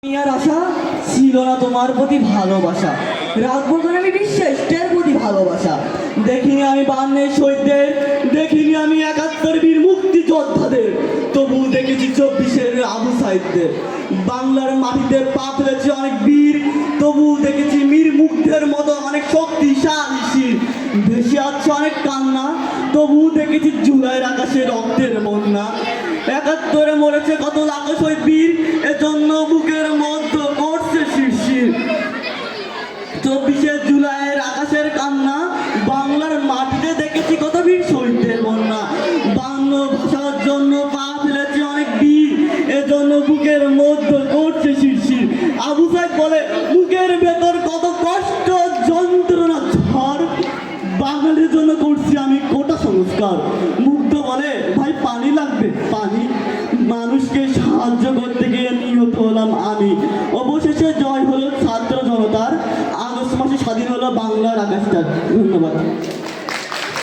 আর আশা ছিল না তোমার প্রতি ভালোবাসা, রাখবো কেন আমি বিশ্বাসের প্রতি ভালোবাসা। দেখিনি আমি বান্নের শহীদদের, দেখিনি আমি ৭১ বীর মুক্তিযোদ্ধাদের, তবু দেখেছি ২৪-এর আবু সাইদদের। বাংলার মাটিতে পা ফেলেছে অনেক বীর, তবু দেখেছি মীর মুগ্ধের মতো অনেক শক্তিশালী শির। ভেসে আছে অনেক কান্না, তবু দেখেছি জুলাইয়ের আকাশে রক্তের বন্যা। ৭১-এ মরেছে কত লাখ শহীদ বীর, এজন্য বুকের মধ্যে করছে শিরশির। ২৪শে জুলাইয়ের আকাশের কান্না, বাংলার মাটিতে দেখেছি কত বীর শহীদদের বন্যা। বাংলা ভাষার জন্য পা ফেলেছে অনেক বীর, এজন্য বুকের মধ্যে করছে শিরশির। আবু সাইদ বলে বুকের ভেতর কত কষ্ট যন্ত্রণা ঝড়, বাঙালির জন্য করছি আমি কোটা সংস্কার। মুগ্ধ বলে ভাই পানি লাগবে পানি, মানুষকে সাহায্য করতে গিয়ে নিহত হলাম আমি। অবশেষে জয় হলো ছাত্র জনতার, আগস্ট মাসে স্বাধীন হলো বাংলার আকাশটা। ধন্যবাদ।